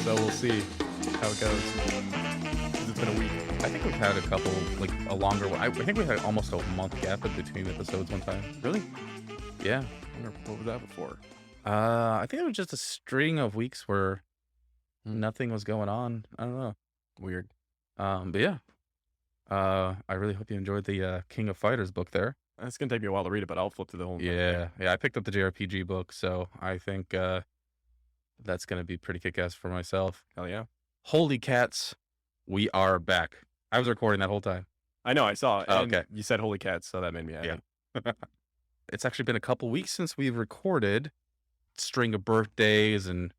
So we'll see how it goes. 'Cause it's been a week. I think we've had a couple, like a longer one. I think we had almost a month gap in between episodes one time. Really? Yeah. I wonder what was that before? I think it was just a string of weeks where nothing was going on. I don't know. Weird. But yeah. I really hope you enjoyed the King of Fighters book there. It's gonna take me a while to read it, but I'll flip through the whole thing. Yeah. Yeah. I picked up the JRPG book, so I think that's gonna be pretty kick-ass for myself. Hell yeah. Holy cats, we are back. I was recording that whole time. I know, I saw it. Oh, and okay. You said holy cats, so that made me happy. Yeah. It's actually been a couple weeks since we've recorded. String of birthdays and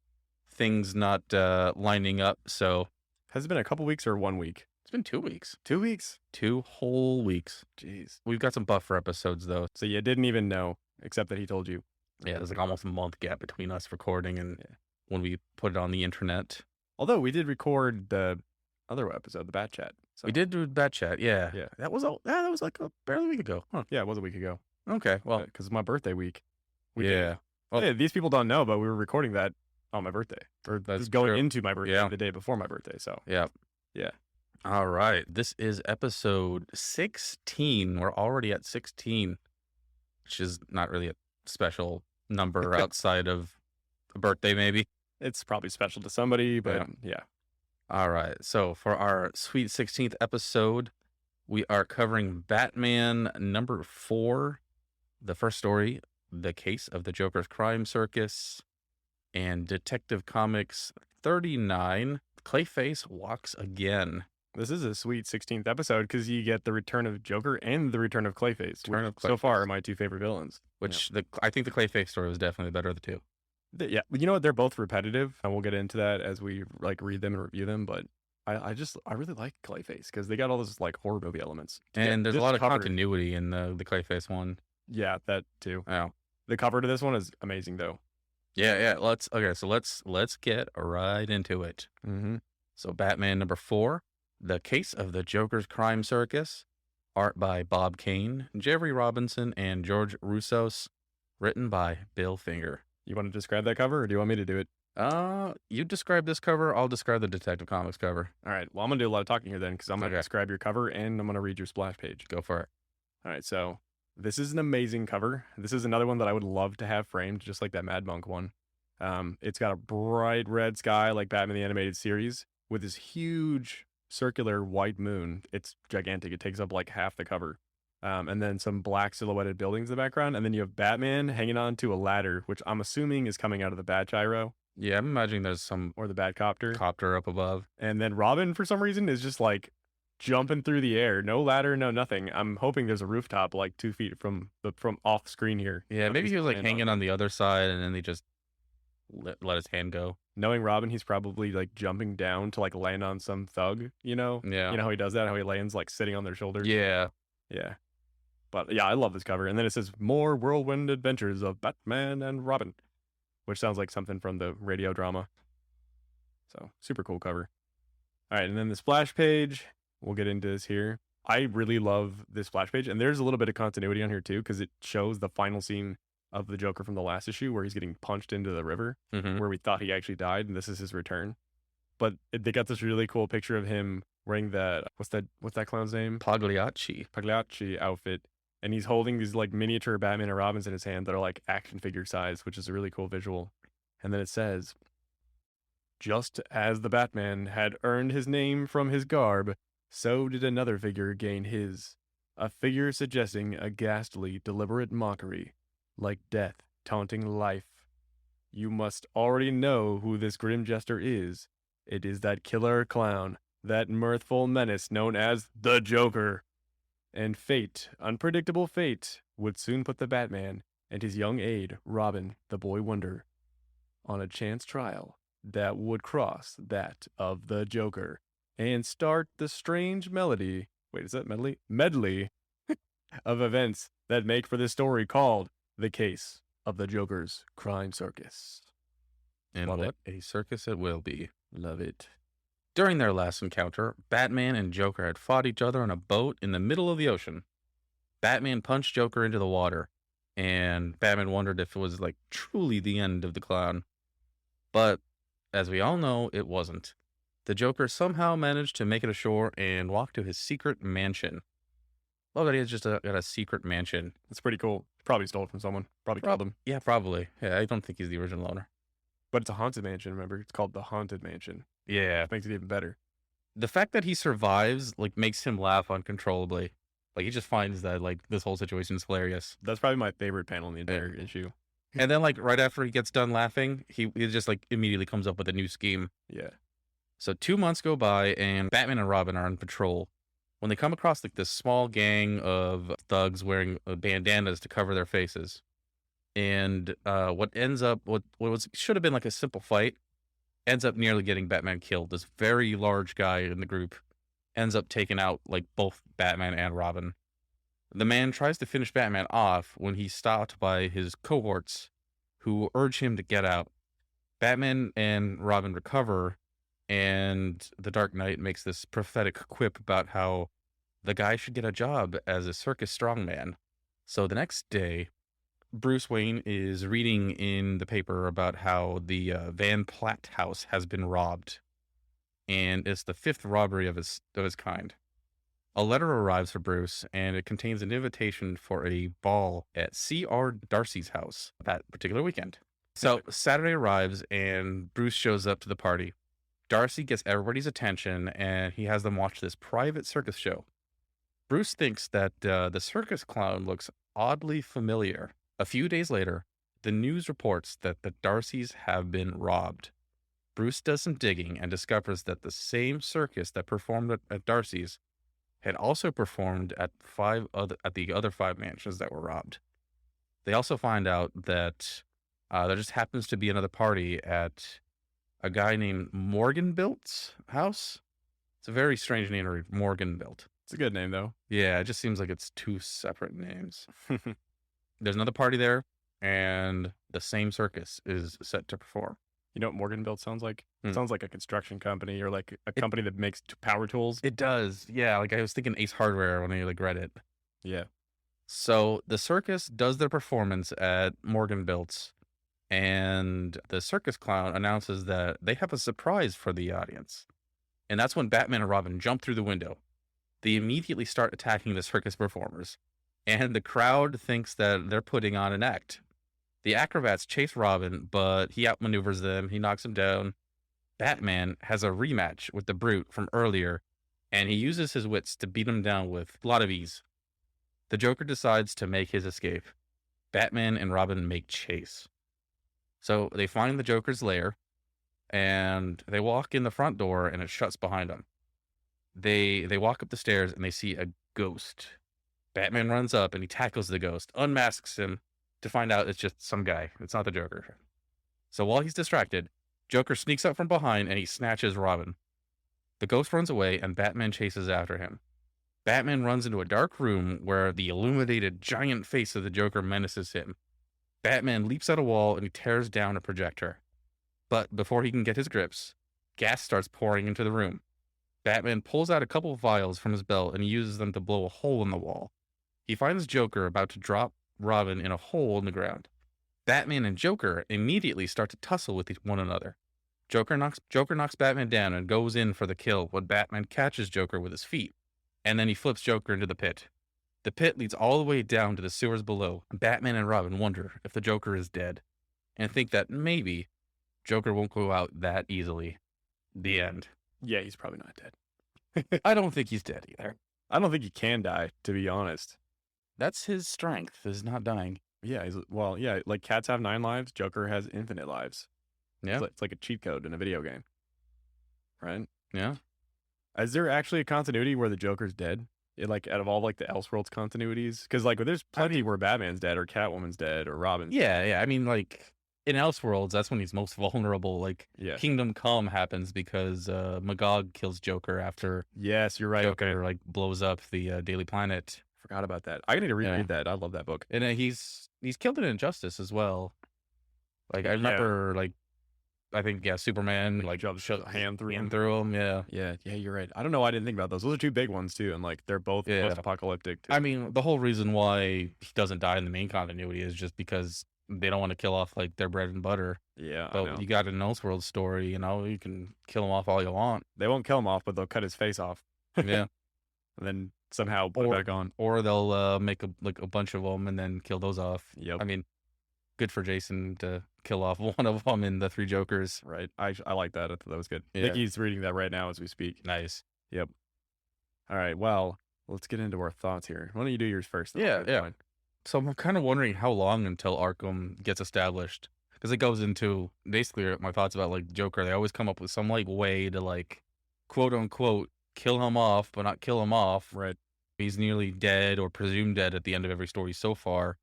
things not lining up. So Has it been a couple weeks or 1 week? it's been 2 weeks. 2 weeks? 2 whole weeks. Jeez. We've got some buffer episodes though. So you didn't even know, except that he told you. Yeah, there's like almost a month gap between us recording and Yeah. when we put it on the internet. Although we did record the other episode, the Bat Chat. So We did do that chat. Yeah. Yeah. That was like barely a week ago. Huh. Yeah, it was a week ago. Okay. Well, Because it's my birthday week. We did. yeah. Well, Yeah, these people don't know, but we were recording that on my birthday. Or That's just going true. into my birthday Yeah. the day before my birthday. So yeah. yeah. All right. This is episode 16. We're already at 16, which is not really a special number outside of a birthday, maybe. It's probably special to somebody, but yeah. All right. So for our sweet 16th episode, we are covering Batman number 4, the first story, The Case of the Joker's Crime Circus, and Detective Comics 39, Clayface Walks Again. This is a sweet 16th episode because you get the return of Joker and the return of Clayface. Return which of so far Clayface. are my two favorite villains. Which I think the Clayface story was definitely the better of the two. Yeah, you know what? They're both repetitive, and we'll get into that as we like read them and review them. But I really like Clayface because they got all those like horror movie elements. And there's a this lot of cover- continuity in the Clayface one. Yeah, that too. Oh. The cover to this one is amazing, though. Yeah. Let's get right into it. Mm-hmm. So Batman number 4, The Case of the Joker's Crime Circus, art by Bob Kane, Jerry Robinson, and George Russos, written by Bill Finger. You want to describe that cover, or do you want me to do it? You describe this cover, I'll describe the Detective Comics cover. All right. Well, I'm gonna do a lot of talking here then, because I'm gonna Okay. describe your cover and I'm gonna read your splash page. Go for it. All right. So this is an amazing cover. This is another one that I would love to have framed, just like that Mad Monk one. It's got a bright red sky like Batman the Animated Series with this huge circular white moon. It's gigantic. It takes up like half the cover. And then some black silhouetted buildings in the background. And then you have Batman hanging on to a ladder, which I'm assuming is coming out of the Bat Gyro Yeah, I'm imagining there's some or the Batcopter. copter up above. And then Robin, for some reason, is just like jumping through the air. No ladder, no nothing. I'm hoping there's a rooftop like 2 feet from off screen here. Yeah, maybe he was like Land on. hanging on the other side and then they just let his hand go. Knowing Robin, he's probably like jumping down to like land on some thug, you know? Yeah. You know how he does that? How he lands like sitting on their shoulders? Yeah. Yeah. But yeah, I love this cover. And then it says, More Whirlwind Adventures of Batman and Robin, which sounds like something from the radio drama. So, super cool cover. All right, and then the splash page, we'll get into this here. I really love this splash page. And there's a little bit of continuity on here too, because it shows the final scene of the Joker from the last issue where he's getting punched into the river, Mhm. where we thought he actually died, and this is his return. But they got this really cool picture of him wearing that, what's that clown's name? Pagliacci. Pagliacci outfit, and he's holding these like miniature Batman and Robins in his hand that are like action figure size, which is a really cool visual. And then it says, just as the Batman had earned his name from his garb, so did another figure gain his. A figure suggesting a ghastly, deliberate mockery, like death taunting life. You must already know who this grim jester is. It is that killer clown, that mirthful menace known as the Joker. And fate, unpredictable fate, would soon put the Batman and his young aide, Robin, the boy wonder, on a chance trial that would cross that of the Joker and start the strange melody. Wait, is that medley? Medley of events that make for the story called The Case of the Joker's Crime Circus. And Love what a circus it will be. Love it. During their last encounter, Batman and Joker had fought each other on a boat in the middle of the ocean. Batman punched Joker into the water, and Batman wondered if it was like truly the end of the clown. But As we all know, it wasn't. The Joker somehow managed to make it ashore and walk to his secret mansion. Love that he has just got a secret mansion. It's pretty cool. Probably stole it from someone. Probably killed him. Yeah, probably. Yeah, I don't think he's the original owner. But it's a haunted mansion, remember? It's called the Haunted Mansion. Yeah. Which makes it even better. The fact that he survives, like, makes him laugh uncontrollably. Like, he just finds that, like, this whole situation is hilarious. That's probably my favorite panel in the entire issue. And then, like, right after he gets done laughing, he just, like, immediately comes up with a new scheme. Yeah. So 2 months go by, and Batman and Robin are on patrol when they come across, like, this small gang of thugs wearing bandanas to cover their faces. And what should have been, like, a simple fight ends up nearly getting Batman killed. This very large guy in the group ends up taking out, like, both Batman and Robin. The man tries to finish Batman off when he's stopped by his cohorts who urge him to get out. Batman and Robin recover, and the Dark Knight makes this prophetic quip about how the guy should get a job as a circus strongman. So the next day, Bruce Wayne is reading in the paper about how the Van Platt house has been robbed, and it's the 5th robbery of its kind. A letter arrives for Bruce, and it contains an invitation for a ball at C.R. Darcy's house that particular weekend. So Saturday arrives, and Bruce shows up to the party. Darcy gets everybody's attention, and he has them watch this private circus show. Bruce thinks that the circus clown looks oddly familiar. A few days later, the news reports that the Darcys have been robbed. Bruce does some digging and discovers that the same circus that performed at Darcy's had also performed at the other 5 mansions that were robbed. They also find out that there just happens to be another party at a guy named Morganbilt's house. It's a very strange name, Morganbilt. It's a good name, though. Yeah, it just seems like it's 2 separate names. There's another party there, and the same circus is set to perform. You know what Morganbilt sounds like? It sounds like a construction company or like a company that makes power tools. It does. Yeah, like I was thinking Ace Hardware when I like read it. Yeah. So the circus does their performance at Morganbilt's, and the circus clown announces that they have a surprise for the audience. And that's when Batman and Robin jump through the window. They immediately start attacking the circus performers, and the crowd thinks that they're putting on an act. The acrobats chase Robin, but he outmaneuvers them. He knocks him down. Batman has a rematch with the Brute from earlier, and he uses his wits to beat him down with a lot of ease. The Joker decides to make his escape. Batman and Robin make chase. So they find the Joker's lair, and they walk in the front door, and it shuts behind them. They walk up the stairs, and they see a ghost. Batman runs up, and he tackles the ghost, unmasks him, to find out it's just some guy. It's not the Joker. So while he's distracted, Joker sneaks up from behind and he snatches Robin. The ghost runs away and Batman chases after him. Batman runs into a dark room where the illuminated giant face of the Joker menaces him. Batman leaps at a wall and he tears down a projector. But before he can get his grips, gas starts pouring into the room. Batman pulls out a couple of vials from his belt and he uses them to blow a hole in the wall. He finds Joker about to drop Robin in a hole in the ground. Batman and Joker immediately start to tussle with one another. Joker knocks Batman down and goes in for the kill when Batman catches Joker with his feet, and then he flips Joker into the pit. The pit leads all the way down to the sewers below. Batman and Robin wonder if the Joker is dead, and think that maybe Joker won't go out that easily. The end. Yeah, he's probably not dead. I don't think he's dead either. I don't think he can die, to be honest. That's his strength, is not dying. Yeah, like cats have 9 lives, Joker has infinite lives. Yeah. It's like a cheat code in a video game. Right? Yeah. Is there actually a continuity where the Joker's dead? Like out of all like the Elseworlds continuities? Because like there's plenty where Batman's dead or Catwoman's dead or Robin's dead. Yeah. I mean, like in Elseworlds, that's when he's most vulnerable. Like Kingdom Come happens because Magog kills Joker after Yes, you're right. Joker like blows up the Daily Planet. Forgot about that. I need to reread that. I love that book. And he's killed in Injustice as well. Like I remember, like I think Superman like shoves a hand through him. Yeah, you're right. I don't know why I didn't think about those. Those are 2 big ones too, and like they're both post-apocalyptic. I mean, the whole reason why he doesn't die in the main continuity is just because they don't want to kill off like their bread and butter. Yeah, I But know. you got an Elseworld story, you can kill him off all you want. They won't kill him off, but they'll cut his face off. Yeah. And then somehow put it Or back on. they'll make a bunch of them and then kill those off. Yep. I mean, good for Jason to kill off one of them in the Three Jokers. Right. I like that. I thought that was good. Yeah. Nikki's reading that right now as we speak. Nice. Yep. All right. Well, let's get into our thoughts here. Why don't you do yours first? Yeah, yeah. So I'm kind of wondering how long until Arkham gets established, because it goes into basically my thoughts about like Joker. They always come up with some like way to like, quote unquote, kill him off, but not kill him off. Right. He's nearly dead or presumed dead at the end of every story so far,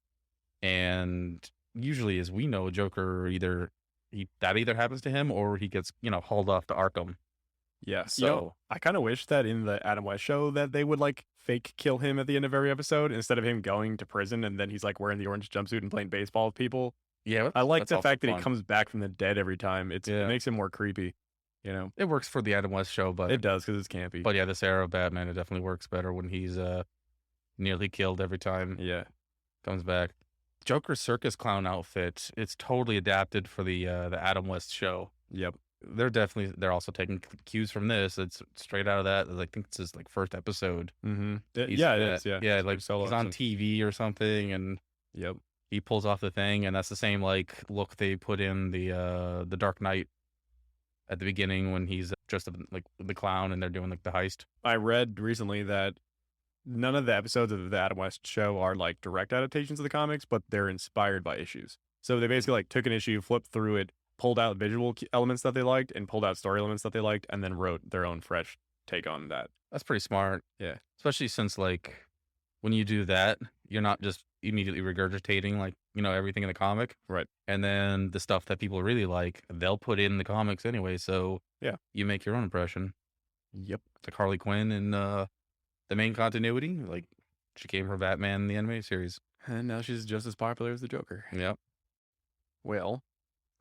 and usually, as we know, Joker either happens to him or he gets hauled off to Arkham. Yeah. So I kind of wish that in the Adam West show that they would like fake kill him at the end of every episode instead of him going to prison and then he's like wearing the orange jumpsuit and playing baseball with people. yeah, I like that's the also fact that fun. he comes back from the dead every time. It Yeah. makes him more creepy. You know, It works for the Adam West show, but it does because it's campy. But yeah, this era of Batman, it definitely works better when he's nearly killed every time yeah. comes back. Joker's circus clown outfit, it's totally adapted for the Adam West show. Yep. They're also taking cues from this. It's straight out of that. I think it's his like first episode. Mm-hmm. He's- Yeah, it is. Yeah. Yeah, It's like solo he's on episode. TV or something and Yep. he pulls off the thing, and that's the same like look they put in the Dark Knight at the beginning when he's dressed up like the clown and they're doing like the heist. I read recently that none of the episodes of the Adam West show are like direct adaptations of the comics, but they're inspired by issues. So they basically like took an issue, flipped through it, pulled out visual elements that they liked, and pulled out story elements that they liked, and then wrote their own fresh take on that. That's pretty smart. Yeah. Especially since like when you do that, you're not just immediately regurgitating like, everything in the comic. Right. And then the stuff that people really like, they'll put in the comics anyway. So Yeah. you make your own impression. Yep. Like Harley Quinn in the main continuity, like she came from Batman the animated series. And now she's just as popular as the Joker. Yep. Well,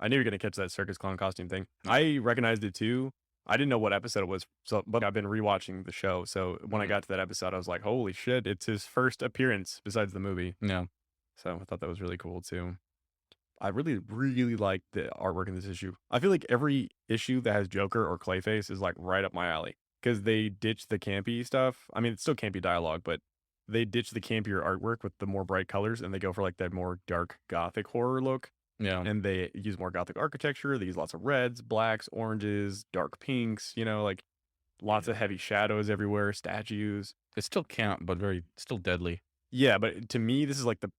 I knew you were gonna catch that circus clown costume thing. I recognized it too. I didn't know what episode it was, but I've been rewatching the show. So when I Mhm. got to that episode, I was like, "Holy shit! It's his first appearance besides the movie." Yeah. So I thought that was really cool too. I really, really like the artwork in this issue. I feel like every issue that has Joker or Clayface is like right up my alley because they ditch the campy stuff. I mean, it's still campy dialogue, but they ditch the campier artwork with the more bright colors and they go for like that more dark gothic horror look. Yeah. And they use more gothic architecture. They use lots of reds, blacks, oranges, dark pinks, like lots of heavy shadows everywhere, statues. It's still camp, but still deadly. Yeah, but to me, this is like the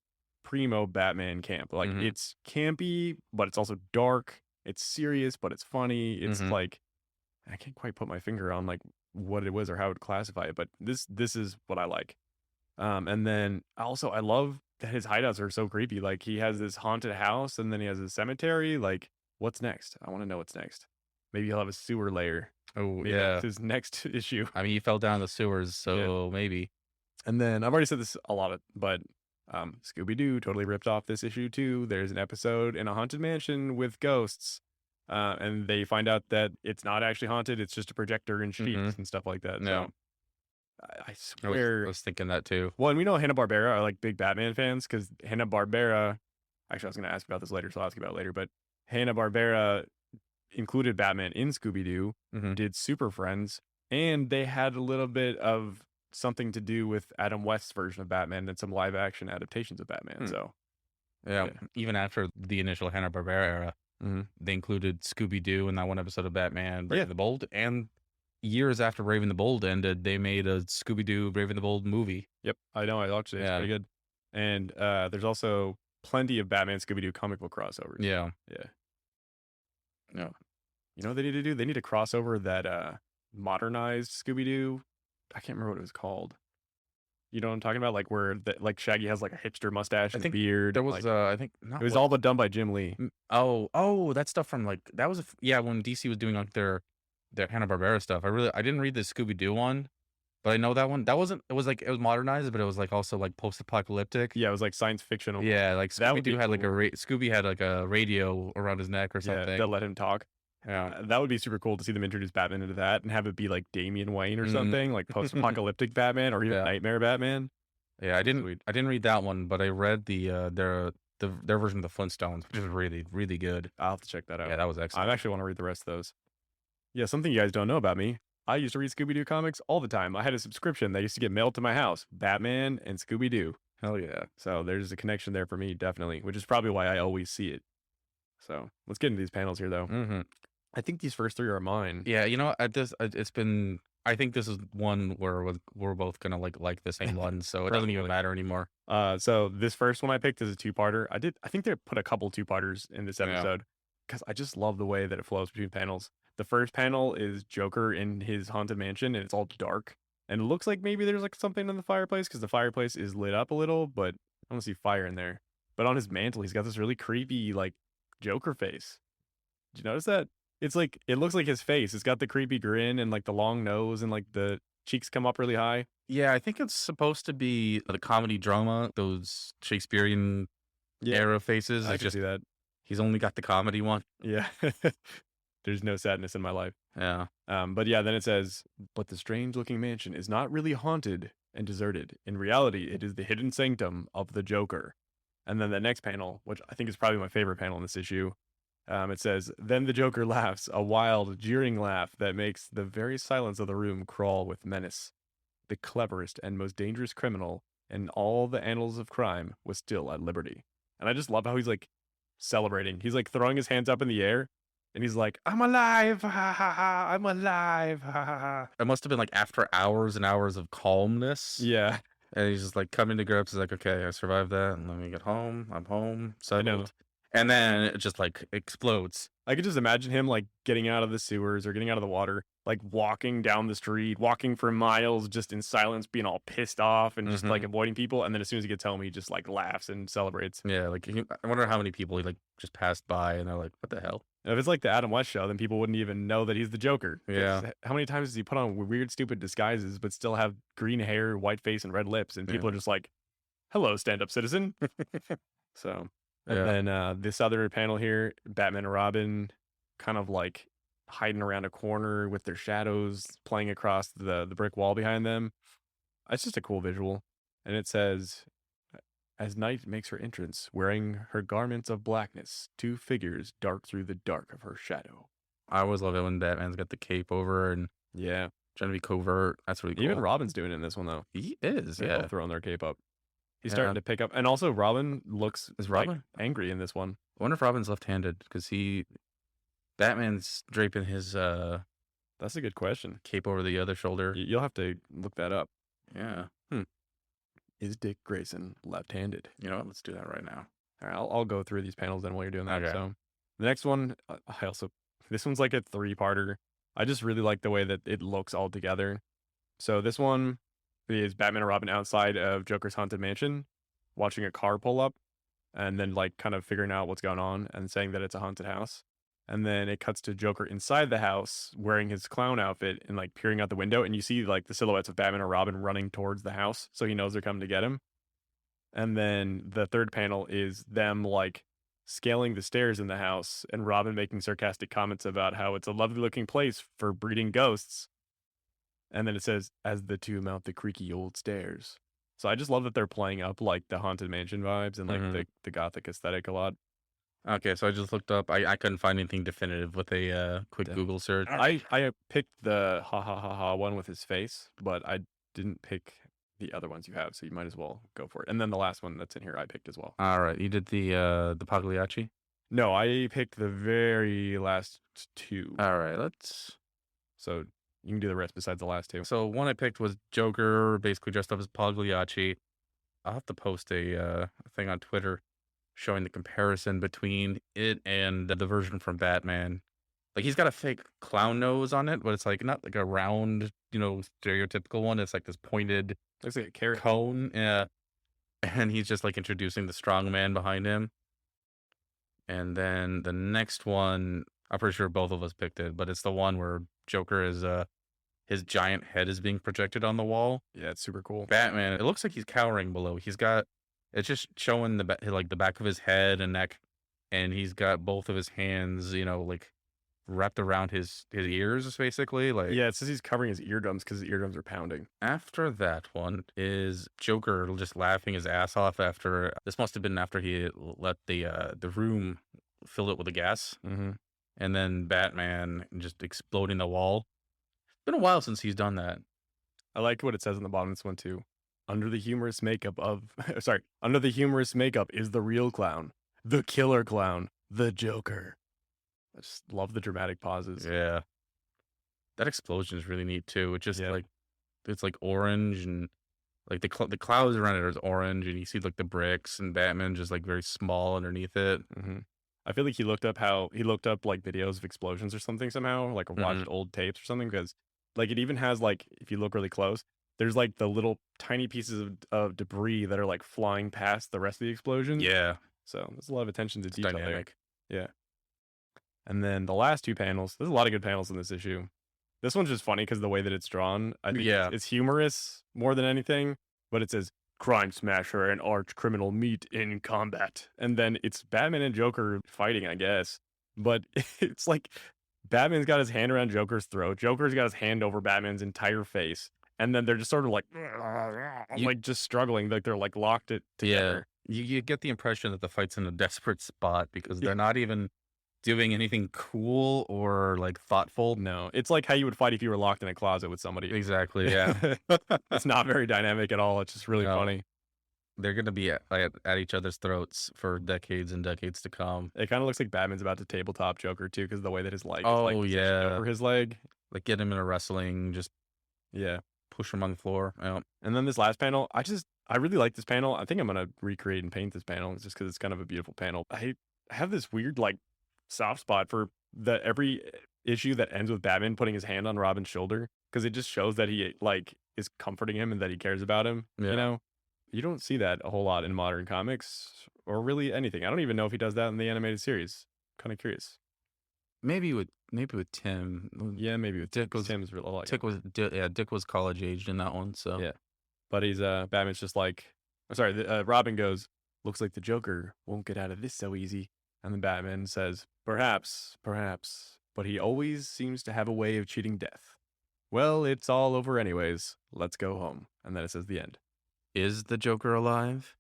primo Batman camp. Like Mhm. it's campy, but it's also dark. It's serious, but it's funny. It's Mhm. like I can't quite put my finger on like what it was or how I would classify it, but this is what I like. And then also I love that his hideouts are so creepy. Like he has this haunted house and then he has a cemetery. Like, what's next? I want to know what's next. Maybe he'll have a sewer layer. Oh, Maybe yeah. that's his next issue. I mean, he fell down the sewers, so maybe. And then I've already said this a lot, but Scooby-Doo totally ripped off this issue too. There's an episode in a haunted mansion with ghosts. And they find out that it's not actually haunted. It's just a projector and sheets Mhm. and stuff like that. Yeah. So I I swear. was thinking that too. Well, and we know Hanna-Barbera are like big Batman fans because Hanna-Barbera, actually, I was going to ask about this later, so I'll ask you about it later, but Hanna-Barbera included Batman in Scooby-Doo, Mhm. did Super Friends, and they had a little bit of something to do with Adam West's version of Batman and some live action adaptations of Batman. Hmm. So, Yeah. Yeah. Even after the initial Hanna-Barbera era, Mhm. they included Scooby-Doo in that one episode of Batman, Brave Yeah. and the Bold. And years after Brave and the Bold ended, they made a Scooby-Doo Brave and the Bold movie. Yep, I know. I watched it. It's Yeah. pretty good. And there's also plenty of Batman Scooby-Doo comic book crossovers. Yeah. Yeah. Yeah. You know what they need to do? They need to cross over that modernized Scooby-Doo. I can't remember what it was called. You know what I'm talking about? Like where like Shaggy has like a hipster mustache I and think beard. There was, like, I think, not it was what- all but done by Jim Lee. Oh, that stuff from like, that was, when DC was doing like their Hanna-Barbera stuff. I didn't read the Scooby-Doo one, but I know that one. That wasn't, it was modernized, but it was like also like post-apocalyptic. Yeah, it was like science fiction. Yeah, like That would be Scooby-Doo had like cool. Scooby had like a radio around his neck or Yeah, something. that let him talk. Yeah. That would be super cool to see them introduce Batman into that and have it be like Damian Wayne or Mhm. something, like post-apocalyptic Batman or even Yeah. Nightmare Batman. Yeah, I Sweet. didn't read that one, but I read the their version of the Flintstones, which is really, really good. I'll have to check that out. Yeah, that was I excellent. actually want to read the rest of those. Yeah, something you guys don't know about me. I used to read Scooby Doo comics all the time. I had a subscription that used to get mailed to my house, Batman and Scooby Doo. Hell yeah. So there's a connection there for me, definitely, which is probably why I always see it. So let's get into these panels here, though. Hmm. I think these first three are mine. Yeah, you know, what, it's been. I think this is one where we're both gonna like the same one, so it doesn't even Probably. matter anymore. So this first one I picked is a two-parter. I think they put a couple two-parters in this Yeah. episode because I just love the way that it flows between panels. The first panel is Joker in his haunted mansion, and it's all dark. And it looks like maybe there's like something in the fireplace because the fireplace is lit up a little, but I don't see fire in there. But on his mantle, he's got this really creepy like Joker face. Did you notice that? It's like it looks like his face. It's got the creepy grin and like the long nose and like the cheeks come up really high. Yeah, I think it's supposed to be the comedy drama, those Shakespearean era faces. I It's can just see that. he's only got the comedy one. Yeah. There's no sadness in my life. Yeah. But yeah, then it says, but the strange looking mansion is not really haunted and deserted. In reality, it is the hidden sanctum of the Joker. And then the next panel, which I think is probably my favorite panel in this issue, it says, then the Joker laughs, a wild, jeering laugh that makes the very silence of the room crawl with menace. The cleverest and most dangerous criminal in all the annals of crime was still at liberty. And I just love how he's like celebrating. He's like throwing his hands up in the air and he's like, I'm alive. Ha ha ha. Ha, I'm alive. Ha ha ha. It must have been like after hours and hours of calmness. Yeah. And he's just like coming to grips. He's like, okay, I survived that. And let me get home. I'm home. I know. Settled. And then it just like explodes. I could just imagine him like getting out of the sewers or getting out of the water, like walking down the street, walking for miles just in silence, being all pissed off and just like avoiding people. And then as soon as he gets home, he just like laughs and celebrates. Yeah, like I wonder how many people he like just passed by and they're like, what the hell? And if it's like the Adam West show, then people wouldn't even know that he's the Joker. 'Cause Yeah. How many times does he put on weird, stupid disguises, but still have green hair, white face, and red lips? And people are just like, hello, stand up citizen. So, and Yeah. then this other panel here, Batman and Robin kind of like hiding around a corner with their shadows playing across the brick wall behind them. It's just a cool visual. And it says, as night makes her entrance, wearing her garments of blackness, two figures dart through the dark of her shadow. I always love it when Batman's got the cape over and Yeah. trying to be covert. That's really cool. Even Robin's doing it in this one, though. He is, They're yeah. both throwing their cape up. He's Yeah. starting to pick up. And also, Robin looks Is like, Robin? angry in this one. I wonder if Robin's left-handed because Batman's draping his That's a good question. cape over the other shoulder. You'll have to look that up. Yeah. Is Dick Grayson left-handed? You know what? Let's do that right now. All right, I'll go through these panels then while you're doing that. Okay. So the next one, this one's like a three-parter. I just really like the way that it looks all together. So this one is Batman and Robin outside of Joker's haunted mansion, watching a car pull up, and then like kind of figuring out what's going on and saying that it's a haunted house. And then it cuts to Joker inside the house wearing his clown outfit and like peering out the window. And you see like the silhouettes of Batman and Robin running towards the house. So he knows they're coming to get him. And then the third panel is them like scaling the stairs in the house and Robin making sarcastic comments about how it's a lovely looking place for breeding ghosts. And then it says, as the two mount the creaky old stairs. So I just love that they're playing up like the haunted mansion vibes and like the gothic aesthetic a lot. Okay, so I just looked up. I couldn't find anything definitive with a quick Google search. I picked the ha ha ha ha one with his face, but I didn't pick the other ones you have, so you might as well go for it. And then the last one that's in here I picked as well. All right, you did the Pagliacci? No, I picked the very last two. All right, let's. So you can do the rest besides the last two. So one I picked was Joker, basically dressed up as Pagliacci. I'll have to post a thing on Twitter showing the comparison between it and the version from Batman. Like he's got a fake clown nose on it, but it's like not like a round, stereotypical one. It's like this pointed Looks like a carrot. cone. Yeah. And he's just like introducing the strong man behind him. And then the next one, I'm pretty sure both of us picked it, but it's the one where Joker is his giant head is being projected on the wall. Yeah, it's super cool. Batman, it looks like he's cowering below. It's just showing the back of his head and neck, and he's got both of his hands, like wrapped around his ears, basically. Like Yeah, it says he's covering his eardrums because his eardrums are pounding. after that one is Joker just laughing his ass off after this must have been after he let the room fill it with the gas, Hmm. and then Batman just exploding the wall. Been a while since he's done that. I like what it says on the bottom of this one too. Under the humorous makeup of, sorry, under the humorous makeup is the real clown, the killer clown, the Joker. I just love the dramatic pauses. Yeah, that explosion is really neat too. It just Yeah. like it's like orange and like the clouds around it is orange, and you see like the bricks and Batman just like very small underneath it. Hmm. I feel like he looked up like videos of explosions or something somehow, like or Hmm. watched old tapes or something because like it even has like if you look really close, there's like the little tiny pieces of debris that are like flying past the rest of the explosions. Yeah, So there's a lot of attention to it's detail there. dynamic. Yeah. And then the last two panels, there's a lot of good panels in this issue. This one's just funny because the way that it's drawn, I think Yeah, it's humorous more than anything. But it says crime smasher and arch criminal meet in combat, and then it's Batman and Joker fighting, I guess. But it's like Batman's got his hand around Joker's throat, Joker's got his hand over Batman's entire face, and then they're just sort of you like just struggling, like they're like locked it yeah together. you get the impression that the fight's in a desperate spot because Yeah. they're not even doing anything cool or like thoughtful. No, it's like how you would fight if you were locked in a closet with somebody. Exactly. Yeah. It's not very dynamic at all. It's just really No, funny. they're gonna be at each other's throats for decades and decades to come. It kind of looks like Batman's about to tabletop Joker too, because the way that his leg is like Oh positioned yeah, over his leg. like get him in a wrestling, just Yeah. push him on the floor. Yeah. And then this last panel, I really like this panel. I think I'm gonna recreate and paint this panel just because it's kind of a beautiful panel. I have this weird like soft spot for the every issue that ends with Batman putting his hand on Robin's shoulder because it just shows that he like is comforting him and that he cares about him. You Yeah. know, you don't see that a whole lot in modern comics or really anything. I don't even know if he does that in the animated series. Kind of curious. Maybe with Tim. Yeah, maybe with Dick was Tim's real like Dick was college aged in that one. So yeah. But he's Batman's just like I'm sorry, Robin goes, looks like the Joker won't get out of this so easy. And then Batman says, perhaps, perhaps, but he always seems to have a way of cheating death. Well, it's all over anyways. Let's go home. And then it says the end. is the Joker alive?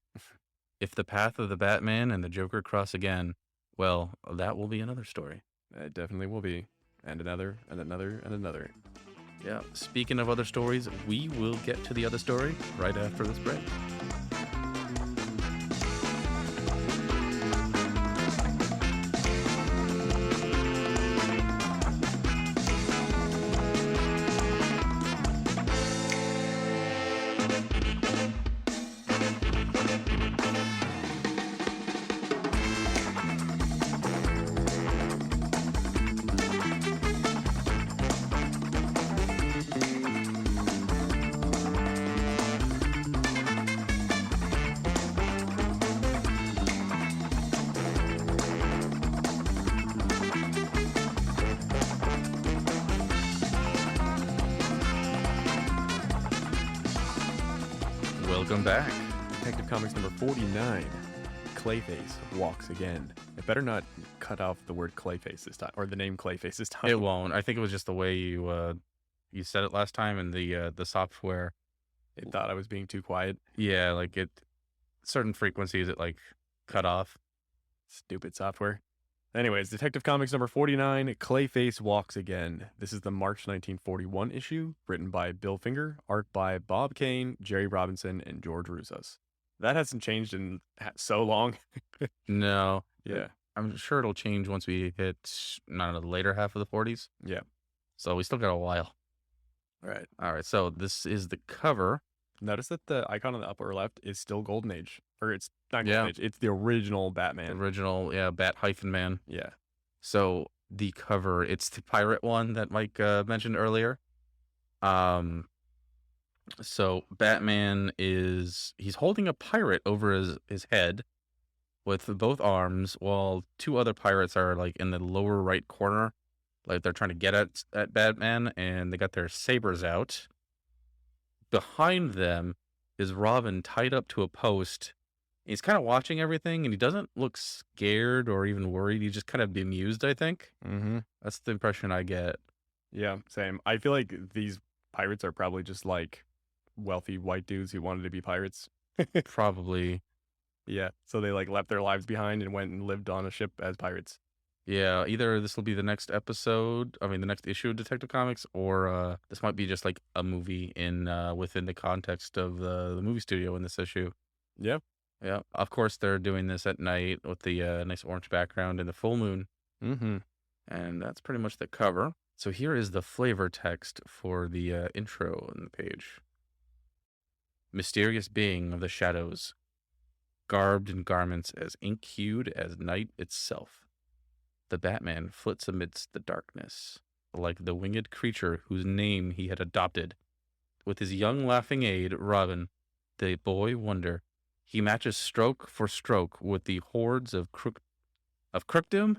If the path of the Batman and the Joker cross again, well, that will be another story. It definitely will be. And another, and another, and another. Yeah. Speaking of other stories, we will get to the other story right after this break. Welcome back. Detective Comics number 49. Clayface walks again. It better not cut off the word Clayface this time, or the name Clayface this time. It won't. I think it was just the way you said it last time, and the software. It thought I was being too quiet. Yeah, like certain frequencies it like cut off. Stupid software. Anyways, Detective Comics number 49, Clayface Walks Again. This is the March 1941 issue, written by Bill Finger, art by Bob Kane, Jerry Robinson, and George Russos. That hasn't changed in so long. No. Yeah. I'm sure it'll change once we hit, I don't know, the later half of the 40s. Yeah. So we still got a while. All right. All right. So this is the cover. Notice that the icon on the upper left is still Golden Age. Or it's not Yeah. Golden Age, it's the original Batman. Original, yeah, Bat-Man. Yeah. So the cover, it's the pirate one that Mike mentioned earlier. So Batman he's holding a pirate over his head with both arms, while two other pirates are like in the lower right corner, like they're trying to get at Batman, and they got their sabers out. Behind them is Robin tied up to a post He's kind of watching everything, and he doesn't look scared or even worried. He's just kind of bemused, I think. Mm-hmm. That's the impression I get. Yeah, same. I feel like these pirates are probably just like wealthy white dudes who wanted to be pirates. Probably. Yeah, so they like left their lives behind and went and lived on a ship as pirates. Yeah, either this will be the next episode, I mean, the next issue of Detective Comics, or this might be just like a movie in within the context of the movie studio in this issue. Yeah. Yeah, of course they're doing this at night with the nice orange background and the full moon, Mm-hmm. and that's pretty much the cover. So here is the flavor text for the intro on the page. Mysterious being of the shadows, garbed in garments as ink-hued as night itself. The Batman flits amidst the darkness, like the winged creature whose name he had adopted. With his young laughing aide, Robin, the boy wonder, he matches stroke for stroke with the hordes of crookdom,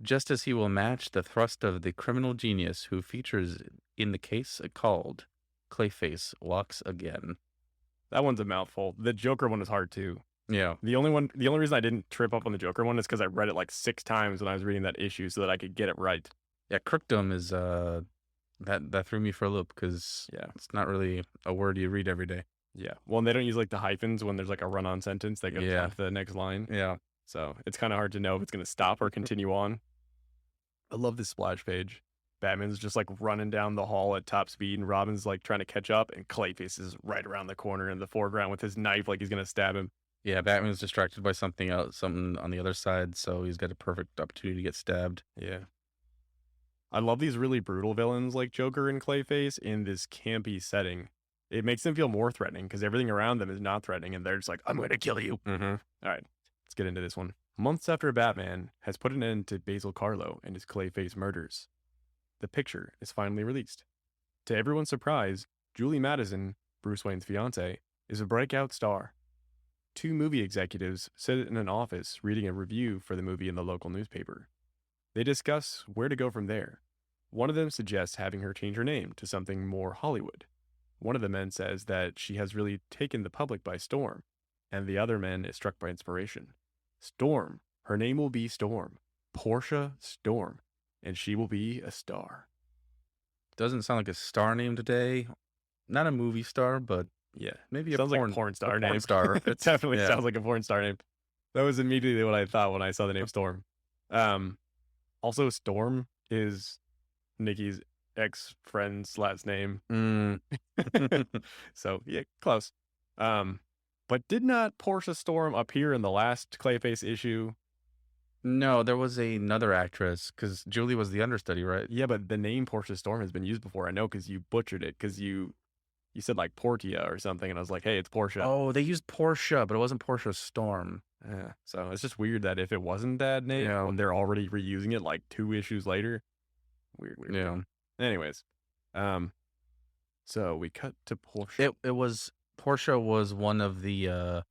just as he will match the thrust of the criminal genius who features in the case called Clayface Walks Again. That one's a mouthful. The Joker one is hard too. Yeah. The only reason I didn't trip up on the Joker one is because I read it like 6 times when I was reading that issue so that I could get it right. Yeah, crookdom is that threw me for a loop because Yeah. it's not really a word you read every day. Yeah. Well, and they don't use like the hyphens when there's like a run-on sentence. They go Yeah. on to the next line. Yeah. So it's kind of hard to know if it's going to stop or continue on. I love this splash page. Batman's just like running down the hall at top speed, and Robin's like trying to catch up, and Clayface is right around the corner in the foreground with his knife, like he's going to stab him. Yeah, Batman's distracted by something else, something on the other side, so he's got a perfect opportunity to get stabbed. Yeah. I love these really brutal villains like Joker and Clayface in this campy setting. It makes them feel more threatening because everything around them is not threatening, and they're just like, I'm going to kill you. Mm-hmm. All right, let's get into this one. Months after Batman has put an end to Basil Carlo and his Clayface murders, the picture is finally released. To everyone's surprise, Julie Madison, Bruce Wayne's fiance, is a breakout star. 2 movie executives sit in an office reading a review for the movie in the local newspaper. They discuss where to go from there. One of them suggests having her change her name to something more Hollywood. One of the men says that she has really taken the public by storm, and the other man is struck by inspiration. Storm. Her name will be Storm. Portia Storm. And she will be a star. Doesn't sound like a star name today. Not a movie star, but Yeah. maybe Sounds a like a porn star porn name. star. It definitely Yeah. sounds like a porn star name. That was immediately what I thought when I saw the name Storm. Also, Storm is Nikki's ex-friend's last name. Mm. So, yeah, close. But did not Portia Storm appear in the last Clayface issue? No, there was another actress because Julie was the understudy, right? Yeah, but the name Portia Storm has been used before. I know because you butchered it because you said like Portia or something, and I was like, hey, it's Portia. Oh, they used Portia, but it wasn't Portia Storm. Yeah, so it's just weird that if it wasn't that name, Yeah. when they're already reusing it like 2 issues later. Weird. Yeah. Anyways, so we cut to Portia. It was Portia was one of the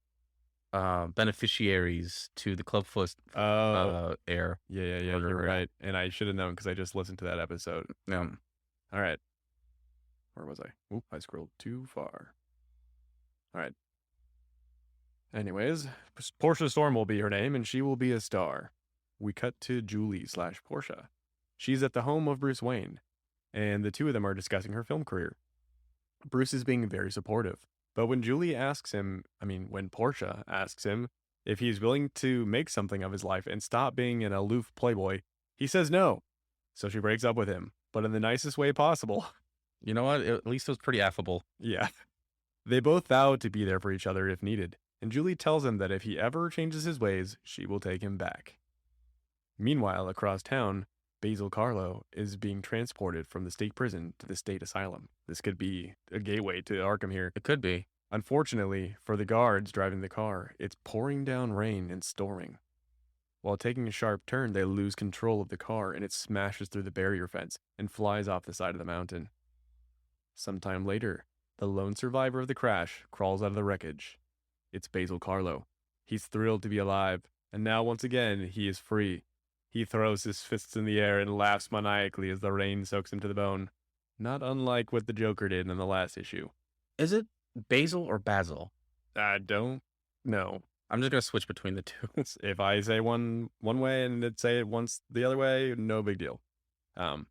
beneficiaries to the Clubfoot heir. Yeah, Murder, you're right? right. And I should have known because I just listened to that episode. Yeah. All right. Where was I? Oop, I scrolled too far. All right. Anyways, Portia Storm will be her name, and she will be a star. We cut to Julie/Portia. She's at the home of Bruce Wayne, and the two of them are discussing her film career. Bruce is being very supportive, but when when Portia asks him if he's willing to make something of his life and stop being an aloof playboy, he says no. So she breaks up with him, but in the nicest way possible. You know what? At least it was pretty affable. Yeah. They both vow to be there for each other if needed, and Julie tells him that if he ever changes his ways, she will take him back. Meanwhile, across town, Basil Carlo is being transported from the state prison to the state asylum. This could be a gateway to Arkham here. It could be. Unfortunately, for the guards driving the car, it's pouring down rain and storming. While taking a sharp turn, they lose control of the car and it smashes through the barrier fence and flies off the side of the mountain. Sometime later, the lone survivor of the crash crawls out of the wreckage. It's Basil Carlo. He's thrilled to be alive, and now once again, he is free. He throws his fists in the air and laughs maniacally as the rain soaks him to the bone. Not unlike what the Joker did in the last issue. Is it Basil or Basil? I don't No. I'm just gonna switch between the two. If I say one way and it say it once the other way, no big deal. Um,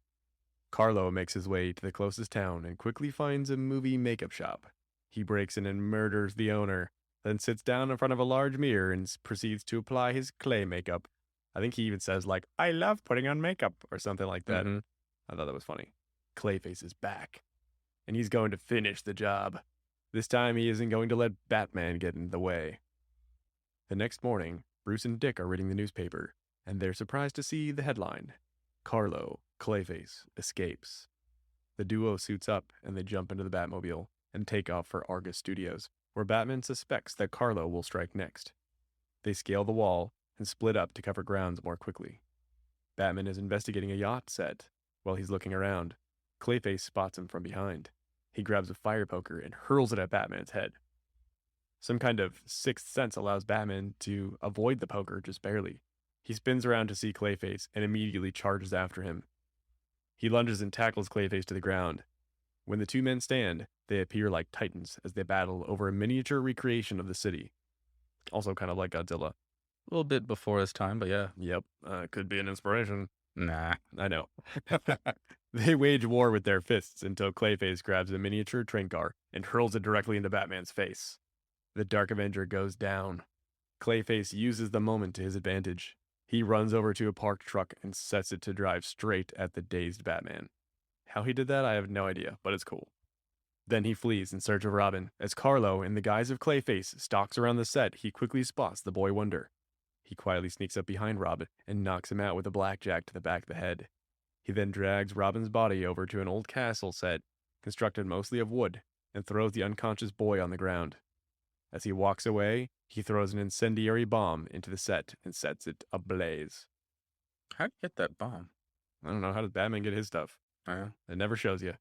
Carlo makes his way to the closest town and quickly finds a movie makeup shop. He breaks in and murders the owner, then sits down in front of a large mirror and proceeds to apply his clay makeup. I think he even says, like, I love putting on makeup, or something like that. Mhm. I thought that was funny. Clayface is back, and he's going to finish the job. This time he isn't going to let Batman get in the way. The next morning, Bruce and Dick are reading the newspaper, and they're surprised to see the headline: Carlo, Clayface, escapes. The duo suits up and they jump into the Batmobile and take off for Argus Studios, where Batman suspects that Carlo will strike next. They scale the wall and split up to cover grounds more quickly. Batman is investigating a yacht set. While he's looking around, Clayface spots him from behind. He grabs a fire poker and hurls it at Batman's head. Some kind of sixth sense allows Batman to avoid the poker just barely. He spins around to see Clayface and immediately charges after him. He lunges and tackles Clayface to the ground. When the two men stand, they appear like titans as they battle over a miniature recreation of the city. Also kind of like Godzilla. A little bit before his time, but yeah. Yep, could be an inspiration. Nah. I know. They wage war with their fists until Clayface grabs a miniature train car and hurls it directly into Batman's face. The Dark Avenger goes down. Clayface uses the moment to his advantage. He runs over to a parked truck and sets it to drive straight at the dazed Batman. How he did that, I have no idea, but it's cool. Then he flees in search of Robin. As Carlo, in the guise of Clayface, stalks around the set, he quickly spots the boy wonder. He quietly sneaks up behind Robin and knocks him out with a blackjack to the back of the head. He then drags Robin's body over to an old castle set, constructed mostly of wood, and throws the unconscious boy on the ground. As he walks away, he throws an incendiary bomb into the set and sets it ablaze. How'd you get that bomb? I don't know, how does Batman get his stuff? It never shows you.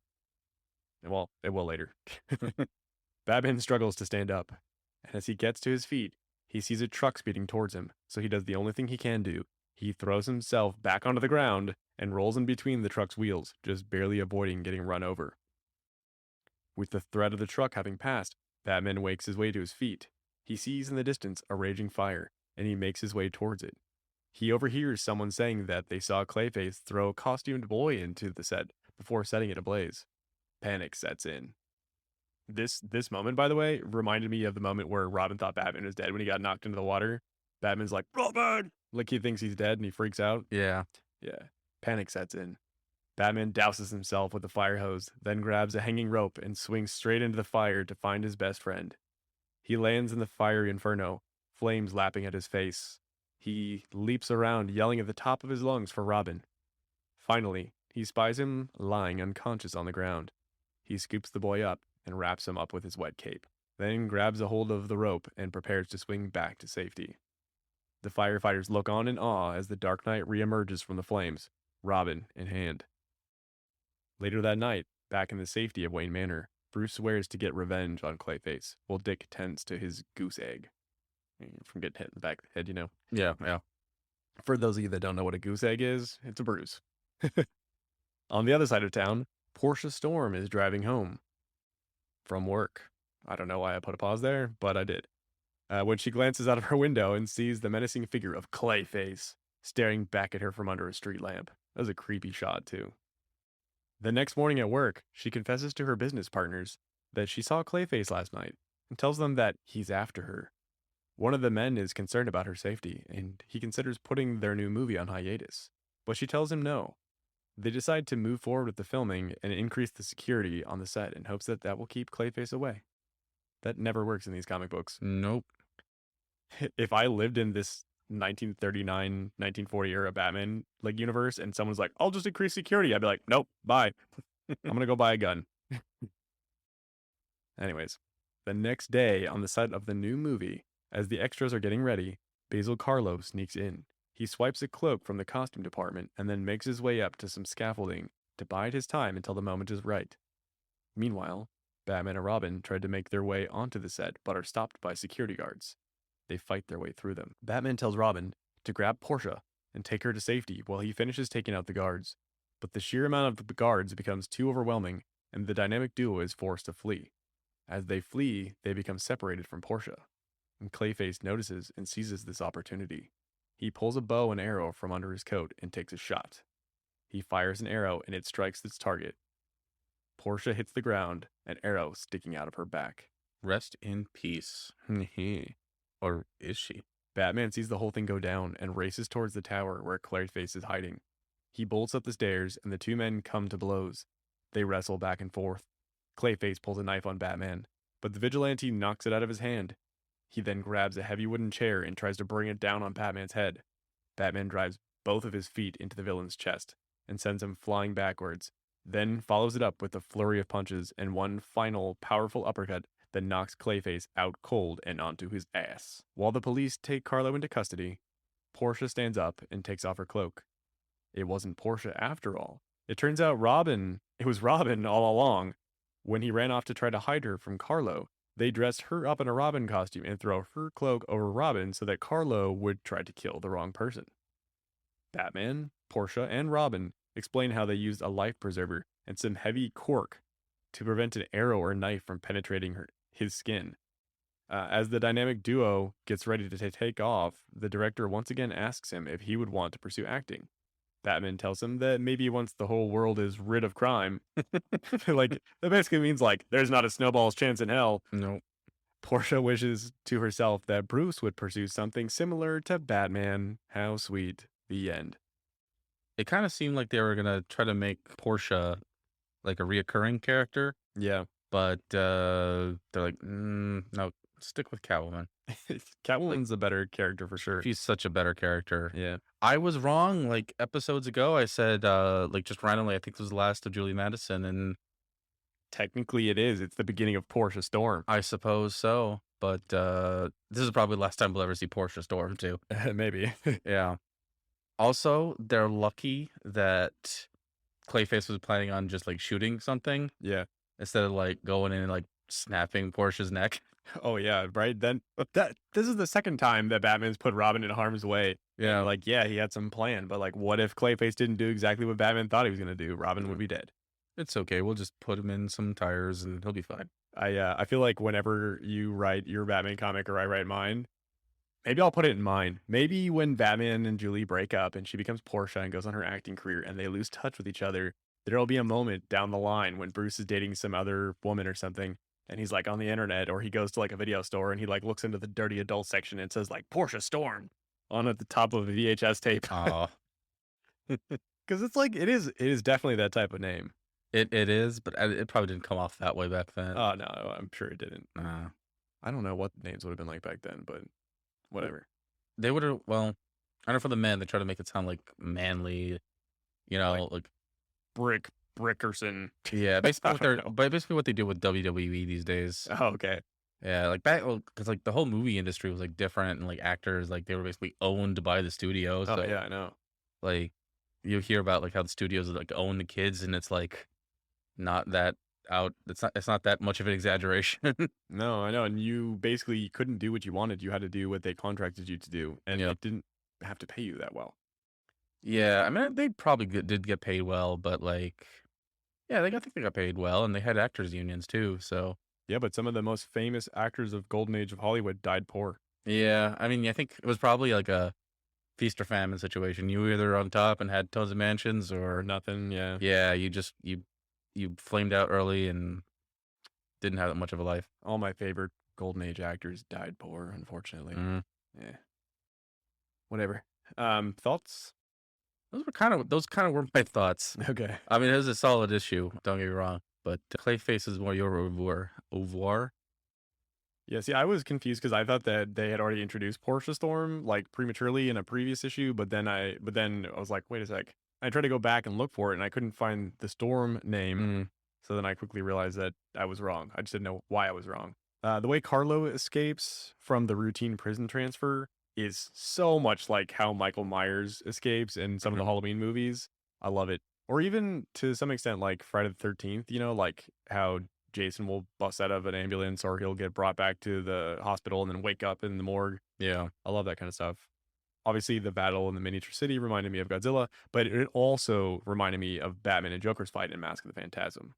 Well, it will later. Batman struggles to stand up, and as he gets to his feet, he sees a truck speeding towards him, so he does the only thing he can do. He throws himself back onto the ground and rolls in between the truck's wheels, just barely avoiding getting run over. With the threat of the truck having passed, Batman wakes his way to his feet. He sees in the distance a raging fire, and he makes his way towards it. He overhears someone saying that they saw Clayface throw a costumed boy into the set before setting it ablaze. Panic sets in. This moment, by the way, reminded me of the moment where Robin thought Batman was dead when he got knocked into the water. Batman's like, Robin! Like he thinks he's dead and he freaks out. Yeah. Yeah. Panic sets in. Batman douses himself with a fire hose, then grabs a hanging rope and swings straight into the fire to find his best friend. He lands in the fiery inferno, flames lapping at his face. He leaps around, yelling at the top of his lungs for Robin. Finally, he spies him lying unconscious on the ground. He scoops the boy up and wraps him up with his wet cape, then grabs a hold of the rope and prepares to swing back to safety. The firefighters look on in awe as the Dark Knight reemerges from the flames, Robin in hand. Later that night, back in the safety of Wayne Manor, Bruce swears to get revenge on Clayface, while Dick tends to his goose egg. From getting hit in the back of the head, you know. Yeah. For those of you that don't know what a goose egg is, it's a bruise. On the other side of town, Portia Storm is driving home from work. I don't know why I put a pause there, but I did. When she glances out of her window and sees the menacing figure of Clayface staring back at her from under a street lamp. That was a creepy shot, too. The next morning at work, she confesses to her business partners that she saw Clayface last night and tells them that he's after her. One of the men is concerned about her safety, and he considers putting their new movie on hiatus, but she tells him no. They decide to move forward with the filming and increase the security on the set in hopes that that will keep Clayface away. That never works in these comic books. Nope. If I lived in this 1939, 1940 era Batman like universe and someone's like, I'll just increase security, I'd be like, nope, bye. I'm gonna go buy a gun. Anyways, the next day on the set of the new movie, as the extras are getting ready, Basil Carlo sneaks in. He swipes a cloak from the costume department and then makes his way up to some scaffolding to bide his time until the moment is right. Meanwhile, Batman and Robin tried to make their way onto the set but are stopped by security guards. They fight their way through them. Batman tells Robin to grab Portia and take her to safety while he finishes taking out the guards. But the sheer amount of the guards becomes too overwhelming and the dynamic duo is forced to flee. As they flee, they become separated from Portia. And Clayface notices and seizes this opportunity. He pulls a bow and arrow from under his coat and takes a shot. He fires an arrow and it strikes its target. Portia hits the ground, an arrow sticking out of her back. Rest in peace. Or is she? Batman sees the whole thing go down and races towards the tower where Clayface is hiding. He bolts up the stairs and the two men come to blows. They wrestle back and forth. Clayface pulls a knife on Batman, but the vigilante knocks it out of his hand. He then grabs a heavy wooden chair and tries to bring it down on Batman's head. Batman drives both of his feet into the villain's chest and sends him flying backwards, then follows it up with a flurry of punches and one final powerful uppercut that knocks Clayface out cold and onto his ass. While the police take Carlo into custody, Portia stands up and takes off her cloak. It wasn't Portia after all. It turns out it was Robin all along. When he ran off to try to hide her from Carlo, they dress her up in a Robin costume and throw her cloak over Robin so that Carlo would try to kill the wrong person. Batman, Portia, and Robin explain how they used a life preserver and some heavy cork to prevent an arrow or knife from penetrating his skin. As the dynamic duo gets ready to take off, the director once again asks him if he would want to pursue acting. Batman tells him that maybe once the whole world is rid of crime, like, that basically means, like, there's not a snowball's chance in hell. No. Portia wishes to herself that Bruce would pursue something similar to Batman. How sweet. The end. It kind of seemed like they were going to try to make Portia like a reoccurring character. Yeah. But they're like, no, stick with Catwoman. Catwoman's a better character for sure. She's such a better character. Yeah. I was wrong. Like episodes ago, I said, like just randomly, I think it was the last of Julie Madison, and Technically it is. It's the beginning of Portia Storm. I suppose so. But this is probably the last time we'll ever see Portia Storm too. Maybe. Yeah. Also, they're lucky that Clayface was planning on just like shooting something Yeah. instead of like going in and like snapping Portia's neck. Oh yeah, right. Then this is the second time that Batman's put Robin in harm's way. Yeah. Like, yeah, he had some plan, but like, what if Clayface didn't do exactly what Batman thought he was gonna do? Robin would be dead. It's okay. We'll just put him in some tires and he'll be fine. I feel like whenever you write your Batman comic or I write mine, maybe I'll put it in mine. Maybe when Batman and Julie break up and she becomes Portia and goes on her acting career and they lose touch with each other, there'll be a moment down the line when Bruce is dating some other woman or something. And he's like on the internet, or he goes to like a video store and he like looks into the dirty adult section and it says like Portia Storm on at the top of a VHS tape. Oh, Because it's like it is definitely that type of name. it is, but it probably didn't come off that way back then. Oh no, I'm sure it didn't. Nah. I don't know what the names would have been like back then, but whatever. They would have, well, I know for the men, they try to make it sound like manly, you know, like Brickerson. yeah, basically I what don't know. but basically what they do with WWE these days. Oh, okay. Yeah, like back, because like the whole movie industry was like different, and like actors, like they were basically owned by the studio. Oh So yeah, I know. like you hear about like how the studios like own the kids, and it's like not that out. It's not that much of an exaggeration. No, I know. And you basically couldn't do what you wanted. You had to do what they contracted you to do, and Yeah. it didn't have to pay you that well. Yeah, I mean they probably did get paid well, but like yeah, I think they got paid well, and they had actors unions too. So Yeah, but some of the most famous actors of golden age of Hollywood died poor. yeah, I mean I think it was probably like a feast or famine situation. You were either on top and had tons of mansions, Or or nothing. Yeah. yeah, you flamed out early and didn't have that much of a life. All my favorite golden age actors died poor, unfortunately. Mm. Yeah. Whatever. Thoughts? Those kind of were my thoughts. Okay. I mean, it was a solid issue. Don't get me wrong, but Clayface is more your over. Yeah, see, I was confused because I thought that they had already introduced Portia Storm like prematurely in a previous issue, but then I was like, wait a sec. I tried to go back and look for it and I couldn't find the Storm name. Mm. So then I quickly realized that I was wrong. I just didn't know why I was wrong. The way Carlo escapes from the routine prison transfer is so much like how Michael Myers escapes in some of the Mhm. Halloween movies. I love it. Or even to some extent like Friday the 13th, like how Jason will bust out of an ambulance or he'll get brought back to the hospital and then wake up in the morgue. Yeah. I love that kind of stuff. Obviously, the battle in the miniature city reminded me of Godzilla, but it also reminded me of Batman and Joker's fight in Mask of the Phantasm.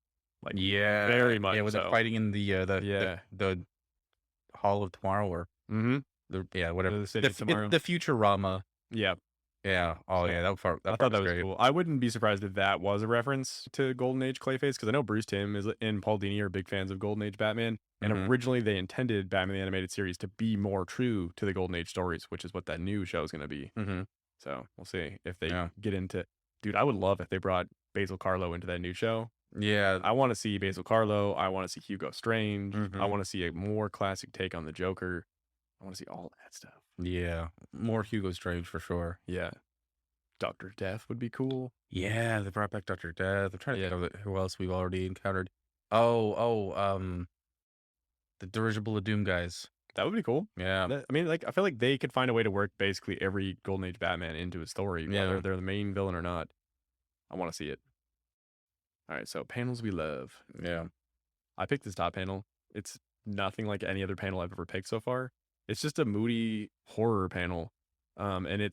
Yeah. Very much Yeah, with so. the fighting in the Yeah. the Hall of Tomorrow, or Mm-hmm. Yeah, whatever. The city of tomorrow. The Futurama. Yeah. Yeah. Oh So yeah, I that thought part that was was great. cool. I wouldn't be surprised if that was a reference to Golden Age Clayface because I know Bruce Timm is and Paul Dini are big fans of Golden Age Batman. And Hmm. originally they intended Batman the Animated Series to be more true to the Golden Age stories, which is what that new show is going to be. Hmm. So we'll see if they Yeah. get into. Dude, I would love if they brought Basil Carlo into that new show. Yeah. I want to see Basil Carlo. I want to see Hugo Strange. I Hmm. want to see a more classic take on the Joker. I want to see all that stuff. Yeah. More Hugo Strange for sure. Yeah. Dr. Death would be cool. Yeah, they brought back Dr. Death. I'm trying to Yeah. think of who else we've already encountered. Oh, the Dirigible of Doom guys. That would be cool. Yeah. I mean, like, I feel like they could find a way to work basically every Golden Age Batman into a story, whether Yeah. they're the main villain or not. I want to see it. All right, so panels we love. Yeah. I picked this top panel. It's nothing like any other panel I've ever picked so far. It's just a moody horror panel. And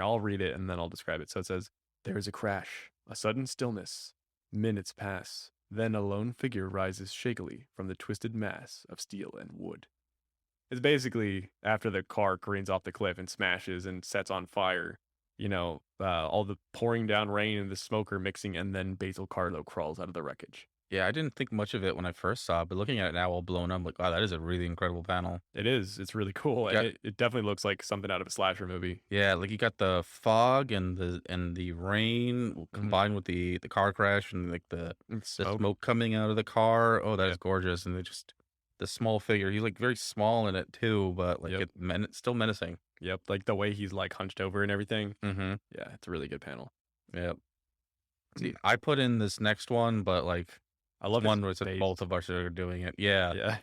I'll read it and then I'll describe it. So it says, there is a crash, a sudden stillness. Minutes pass. Then a lone figure rises shakily from the twisted mass of steel and wood. It's basically after the car careens off the cliff and smashes and sets on fire. All the pouring down rain and the smoke are mixing, and then Basil Carlo crawls out of the wreckage. Yeah, I didn't think much of it when I first saw it, but looking at it now all blown up, I'm like, wow, that is a really incredible panel. It is. It's really cool, You and got it definitely looks like something out of a slasher movie. yeah, like you got the fog and the rain Mhm. combined with the car crash and like And the smoke. smoke coming out of the car. Oh, that Yeah. is gorgeous. And the small figure. He's like very small in it too, but like Yep. still menacing. Yep. Like the way he's like hunched over and everything. Mm-hmm. Yeah, it's a really good panel. Yep. Mm. See, I put in this next one, but like I love his one where since face. both of us are doing it. Yeah. Yeah.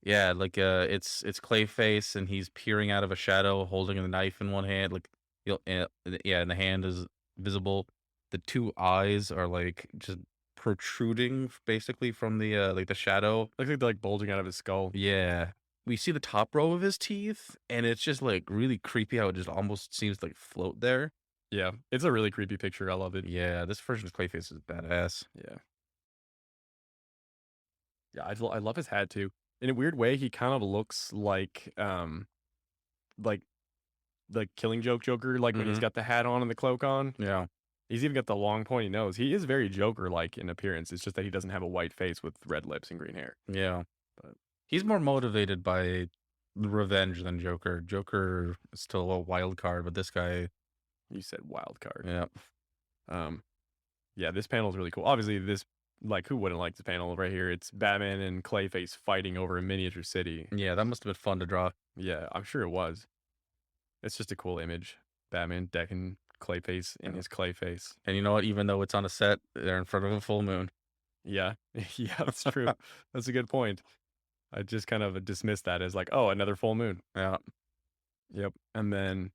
Yeah, like it's Clayface and he's peering out of a shadow holding a knife in one hand, like yeah, and the hand is visible. The two eyes are like just protruding basically from the like the shadow. Looks like they're like bulging out of his skull. Yeah. We see the top row of his teeth and it's just like really creepy how it just almost seems to like float there. Yeah. It's a really creepy picture. I love it. Yeah, this version of Clayface is badass. Yeah. Yeah. I love his hat too. In a weird way, he kind of looks like Killing Joke Joker, like when he's Mhm. got the hat on and the cloak on. Yeah. He's even got the long pointy nose. He is very Joker-like in appearance. It's just that he doesn't have a white face with red lips and green hair. Yeah. But He's more motivated by revenge than Joker. Joker is still a wild card, but this guy, you said wild card. yeah. Um, yeah, this panel is really cool. Obviously, who wouldn't like this panel right here? It's Batman and Clayface fighting over a miniature city. Yeah, that must have been fun to draw. Yeah, I'm sure it was. It's just a cool image. Batman decking Clayface in Yeah. his Clayface. And you know what? Even though it's on a set, they're in front of a full moon. Yeah, yeah, that's true. That's a good point. I just kind of dismissed that as like, oh, another full moon. Yeah. Yep. And then,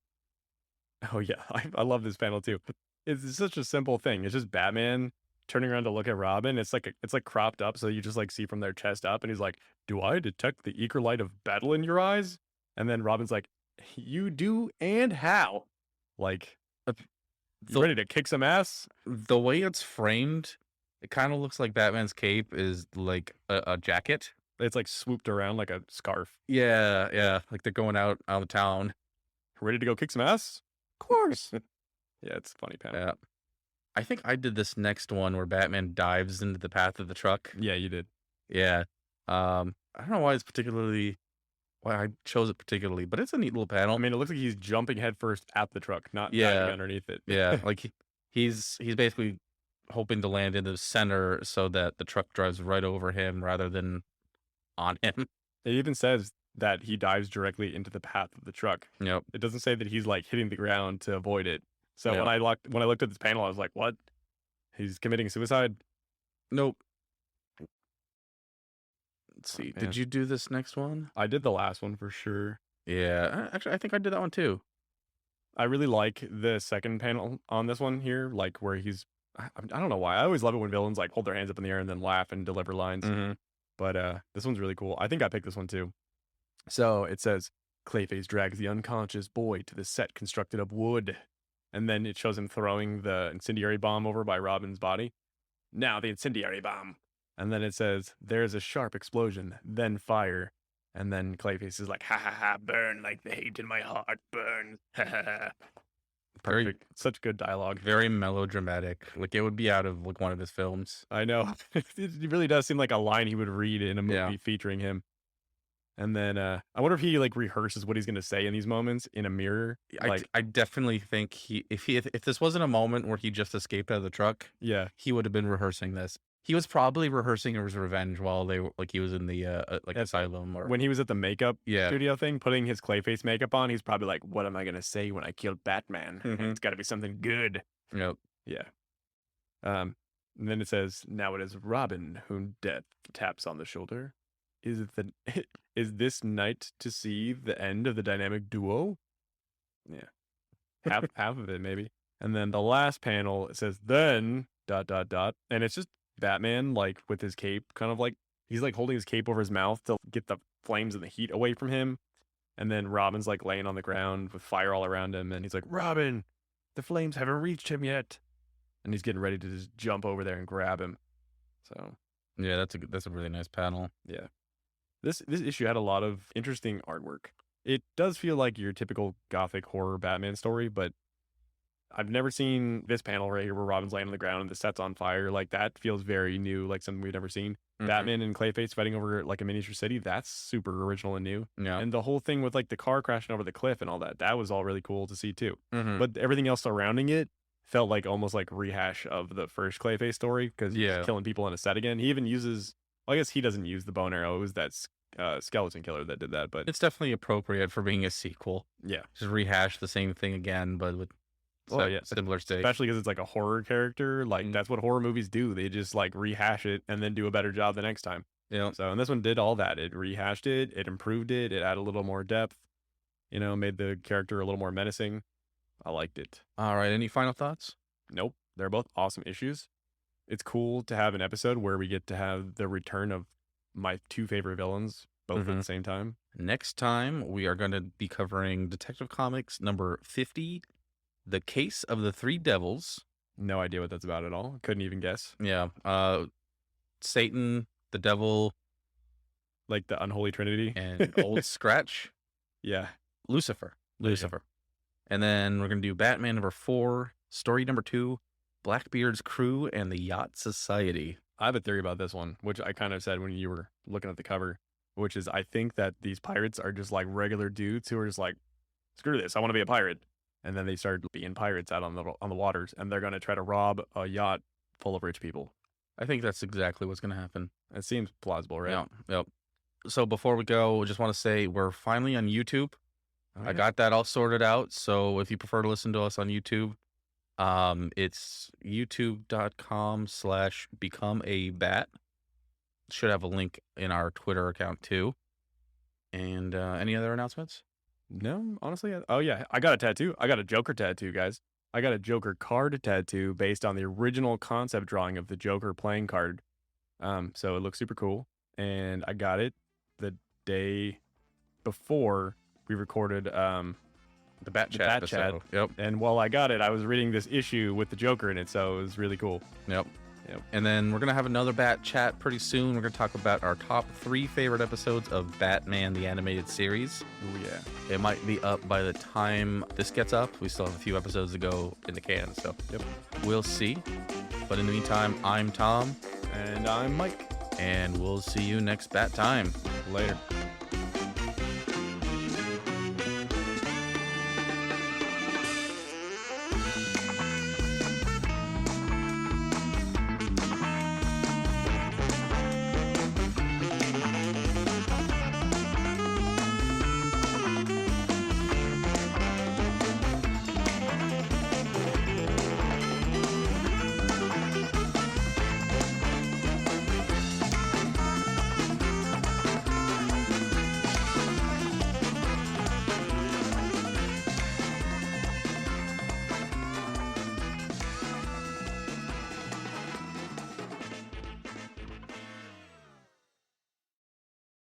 oh yeah, I love this panel too. It's such a simple thing. It's just Batman turning around to look at Robin. It's like cropped up, so you just like see from their chest up, and he's like, "Do I detect the eager light of battle in your eyes?" And then Robin's like, "You do, and how?" Like, Uh, you The, ready to kick some ass? the way it's framed, it kind of looks like Batman's cape is like a jacket. It's like swooped around like a scarf. Yeah, yeah. Like they're going out on the town. Ready to go kick some ass? Of course. Yeah, it's a funny panel. Yeah. I think I did this next one where Batman dives into the path of the truck. Yeah, you did. Yeah. I don't know why I chose it particularly, but it's a neat little panel. I mean, it looks like he's jumping headfirst at the truck, not Yeah. diving underneath it. Yeah, like he's basically hoping to land in the center so that the truck drives right over him rather than on him. It even says that he dives directly into the path of the truck. Yep. It doesn't say that he's like hitting the ground to avoid it. So Yeah. when I looked at this panel, I was like, "What? He's committing suicide?" Nope. Let's see. man. Did you do this next one? I did the last one for sure. Yeah. Actually, I think I did that one too. I really like the second panel on this one here, like where I don't know why. I always love it when villains like hold their hands up in the air and then laugh and deliver lines. Mhm. But this one's really cool. I think I picked this one too. So it says Clayface drags the unconscious boy to the set constructed of wood. And then it shows him throwing the incendiary bomb over by Robin's body. Now the incendiary bomb. And then it says, there's a sharp explosion, then fire. And then Clayface is like, ha ha ha, burn like the hate in my heart, burn. Ha ha ha. Very, Perfect. Such good dialogue. very melodramatic. Like, it would be out of like one of his films. I know. It really does seem like a line he would read in a movie Yeah. featuring him. And then I wonder if he like rehearses what he's gonna say in these moments in a mirror. Like, I definitely think if this wasn't a moment where he just escaped out of the truck, yeah, he would have been rehearsing this. He was probably rehearsing his revenge while they were like he was in the like That's- asylum or when he was at the makeup yeah. studio thing, putting his Clayface makeup on, he's probably like, "What am I gonna say when I kill Batman? Mhm. It's got to be something good." Yep. Yeah. And then it says, "Now it is Robin whom death taps on the shoulder. Is it the is this night to see the end of the dynamic duo?" Yeah, half of it maybe. And then the last panel it says, "Then dot dot dot," and it's just Batman like with his cape, kind of like he's like holding his cape over his mouth to get the flames and the heat away from him. And then Robin's like laying on the ground with fire all around him, and he's like, "Robin, the flames haven't reached him yet." And he's getting ready to just jump over there and grab him. So Yeah, that's a really nice panel. yeah, this issue had a lot of interesting artwork. It does feel like your typical gothic horror Batman story, but I've never seen this panel right here where Robin's laying on the ground and the set's on fire. Like that feels very new, like something we've never seen. Mhm. Batman and Clayface fighting over like a miniature city. That's super original and new. Yeah. And the whole thing with like the car crashing over the cliff and all that, that was all really cool to see too. Mhm. But everything else surrounding it felt like almost like rehash of the first Clayface story because he's Yeah. killing people on a set again. He even uses, well, I guess he doesn't use the bow and arrow. It was that skeleton killer that did that. But It's definitely appropriate for being a sequel. yeah, Just rehash the same thing again, but with Oh, yeah. similar stakes. especially because it's like a horror character. Like Mhm. that's what horror movies do. They just like rehash it and then do a better job the next time. Yeah. So, and this one did all that. It rehashed it, it improved it, it added a little more depth, made the character a little more menacing. I liked it. All right. Any final thoughts? Nope. They're both awesome issues. It's cool to have an episode where we get to have the return of my two favorite villains, both at the Mhm. same time. Next time, we are going to be covering Detective Comics number 50, The Case of the Three Devils. No idea what that's about at all. Couldn't even guess. Yeah. Satan, the devil, Like the unholy trinity. and Old Scratch, Yeah. Lucifer. There you go. Lucifer. And then we're going to do Batman number 4, story number 2, Blackbeard's Crew and the Yacht Society. I have a theory about this one, which I kind of said when you were looking at the cover, which is I think that these pirates are just like regular dudes who are just like, screw this, I want to be a pirate. And then they start being pirates out on the waters, and they're going to try to rob a yacht full of rich people. I think that's exactly what's going to happen. It seems plausible, right? Yeah. Yep. So before we go, I just want to say we're finally on YouTube. Oh, I yeah. got that all sorted out. So if you prefer to listen to us on YouTube, it's youtube.com/becomeabat. Should have a link in our Twitter account too. And any other announcements? No, honestly. Oh, yeah. I got a tattoo. I got a Joker tattoo, guys. I got a Joker card tattoo based on the original concept drawing of the Joker playing card. So it looks super cool. And I got it the day before we recorded The Bat The Chat Bat Chat. episode. Yep. and while I got it, I was reading this issue with the Joker in it, so it was really cool. Yep. Yep. And then we're going to have another Bat Chat pretty soon. We're going to talk about our top 3 favorite episodes of Batman the Animated Series. Oh yeah. It might be up by the time this gets up. We still have a few episodes to go in the can, so Yep. we'll see. But in the meantime, I'm Tom, And I'm Mike. and we'll see you next Bat Time. Later.